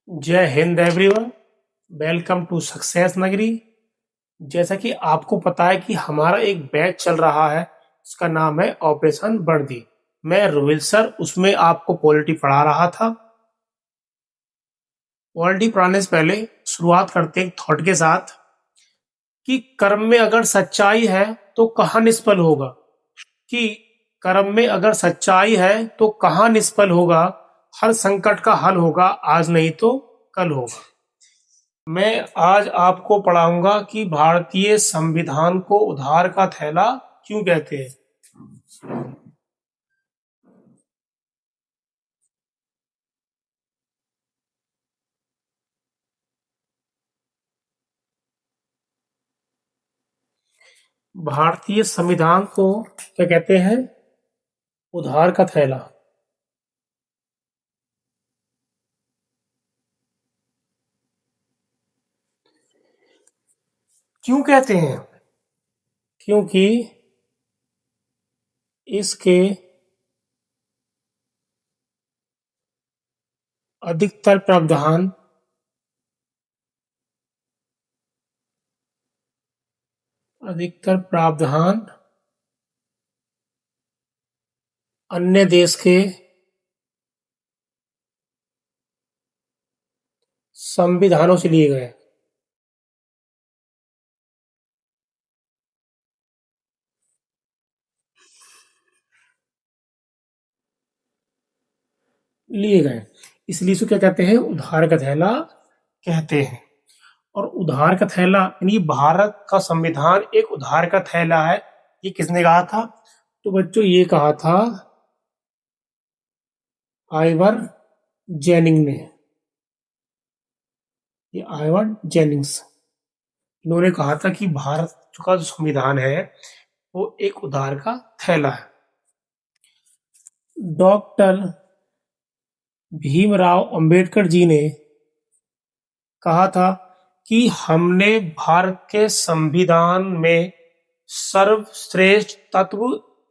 जय हिंद everyone. Welcome to success Nagari. जैसा कि आपको पता है कि हमारा एक बैच चल रहा है, उसका नाम है ऑपरेशन वर्दी। मैं रोहित सर उसमें आपको पॉलिटी पढ़ा रहा था। पॉलिटी पढ़ाने से पहले शुरुआत करते हैं थॉट के साथ कि कर्म में अगर सच्चाई है तो कहाँ निष्फल होगा। कि कर्म में अगर सच्चाई है तो कहाँ निष्फल होगा। हर संकट का हल होगा, आज नहीं तो कल होगा। मैं आज आपको पढ़ाऊंगा कि भारतीय संविधान को उधार का थैला क्यों कहते हैं। भारतीय संविधान को क्या कहते हैं? उधार का थैला। क्यों कहते हैं? क्योंकि इसके अधिकतर प्रावधान अधिकतर प्रावधान अन्य देश के संविधानों से लिए गए। इसलिए इसको क्या कहते हैं? उधार का थैला कहते हैं। और उधार का थैला यानी भारत का संविधान एक उधार का थैला है। ये किसने कहा था? तो बच्चों ये कहा था आइवर जेनिंग ने। ये आइवर जेनिंग्स, इन्होंने कहा था कि भारत का जो संविधान है वो एक उधार का थैला है। डॉक्टर भीमराव अंबेडकर जी ने कहा था कि हमने भारत के संविधान में सर्वश्रेष्ठ तत्व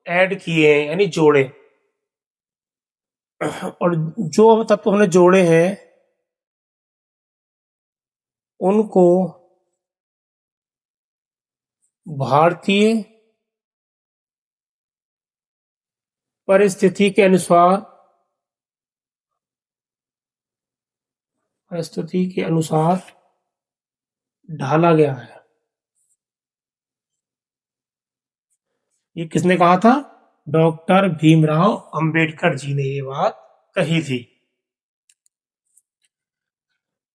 ऐड किए हैं, यानी जोड़े। और जो तत्व हमने जोड़े हैं उनको भारतीय परिस्थिति के अनुसार ढाला गया है। ये किसने कहा था? डॉक्टर भीमराव अंबेडकर जी ने ये बात कही थी।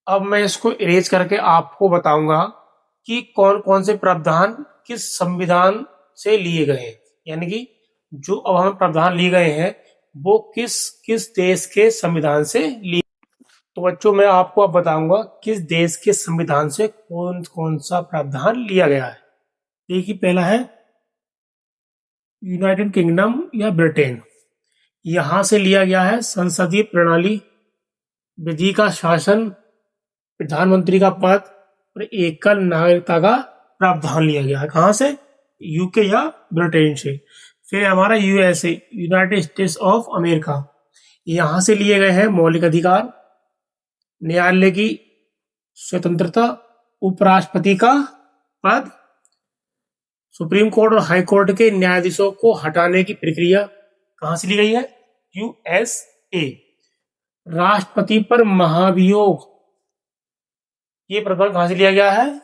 अब मैं इसको इरेज करके आपको बताऊंगा कि कौन कौन से प्रावधान किस संविधान से लिए गए हैं, यानी कि जो अब हमें प्रावधान लिए गए हैं वो किस किस देश के संविधान से लिए। तो बच्चों मैं आपको अब बताऊंगा किस देश के संविधान से कौन कौन सा प्रावधान लिया गया है। देखिए, पहला है यूनाइटेड किंगडम या ब्रिटेन। यहां से लिया गया है संसदीय प्रणाली, विधि का शासन, प्रधानमंत्री का पद और एकल नागरिकता का प्रावधान लिया गया है। कहां से? यूके या ब्रिटेन से। फिर हमारा USA, United states of America. यहां से लिए गए हैं मौलिक अधिकार, न्यायालय की स्वतंत्रता, उपराष्ट्रपति का पद, सुप्रीम कोर्ट और हाई कोर्ट के न्यायाधीशों को हटाने की प्रक्रिया। कहां से ली गई है? यूएसए। राष्ट्रपति पर महाभियोग, ये प्रकरण कहां से लिया गया है?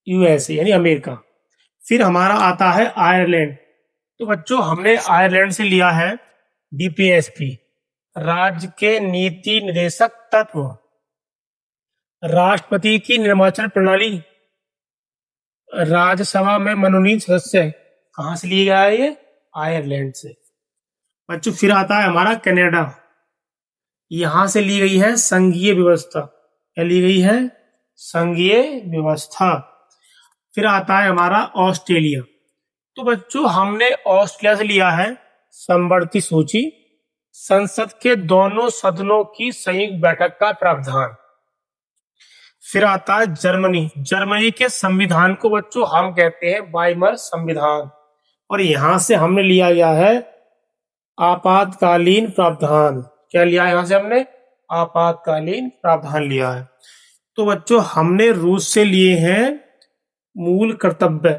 यूएसए यानी अमेरिका। फिर हमारा आता है आयरलैंड। तो बच्चों हमने आयरलैंड से लिया है डीपीएसपी, राज्य के नीति निदेशक तत्व, राष्ट्रपति की निर्वाचन प्रणाली, राज्यसभा में मनोनीत सदस्य। कहां से लिया गया है ये? आयरलैंड से। बच्चों फिर आता है हमारा कनाडा। यहां से ली गई है संघीय व्यवस्था। क्या ली गई है? संघीय व्यवस्था। फिर आता है हमारा ऑस्ट्रेलिया। तो बच्चों हमने ऑस्ट्रेलिया से लिया है समवर्ती सूची, संसद के दोनों सदनों की संयुक्त बैठक का प्रावधान। फिर आता है जर्मनी। जर्मनी के संविधान को बच्चों हम कहते हैं वाइमर संविधान। और यहां से हमने लिया गया है आपातकालीन प्रावधान। क्या लिया यहां से हमने? आपातकालीन प्रावधान लिया है। तो बच्चों हमने रूस से लिए हैं मूल कर्तव्य,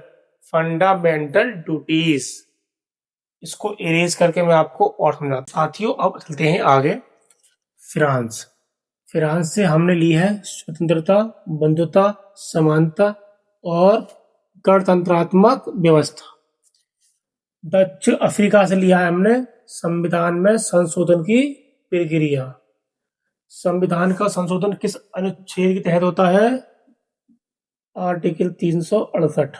फंडामेंटल ड्यूटीज। इसको इरेज करके मैं आपको और समझाता हूं। साथियों अब चलते हैं आगे। फ्रांस फ्रांस से हमने ली है स्वतंत्रता, बंधुता, समानता और गणतंत्रात्मक व्यवस्था। दक्षिण अफ्रीका से लिया है हमने संविधान में संशोधन की प्रक्रिया। संविधान का संशोधन किस अनुच्छेद के तहत होता है? आर्टिकल 368।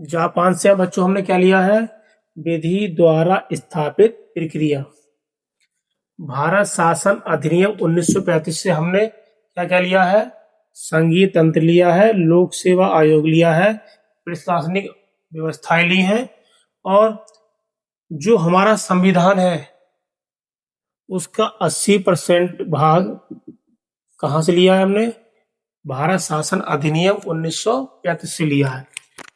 जापान से बच्चों हमने क्या लिया है? विधि द्वारा स्थापित प्रक्रिया। भारत शासन अधिनियम 1935 से हमने क्या क्या लिया है? संघीय तंत्र लिया है, लोक सेवा आयोग लिया है, प्रशासनिक व्यवस्थाएं ली हैं, और जो हमारा संविधान है उसका 80% भाग कहां से लिया है हमने? भारत शासन अधिनियम 1935 से लिया है।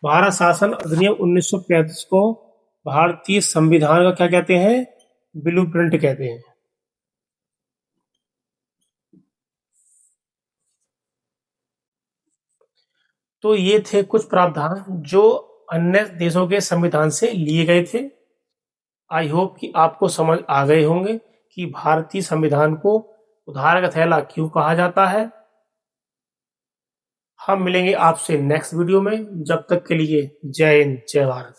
भारत शासन अधिनियम 1935 को भारतीय संविधान का क्या कहते हैं? ब्लूप्रिंट कहते हैं। तो ये थे कुछ प्रावधान जो अन्य देशों के संविधान से लिए गए थे। आई होप कि आपको समझ आ गए होंगे कि भारतीय संविधान को उधार का थैला क्यों कहा जाता है। हम मिलेंगे आपसे नेक्स्ट वीडियो में। जब तक के लिए जय हिंद, जय भारत।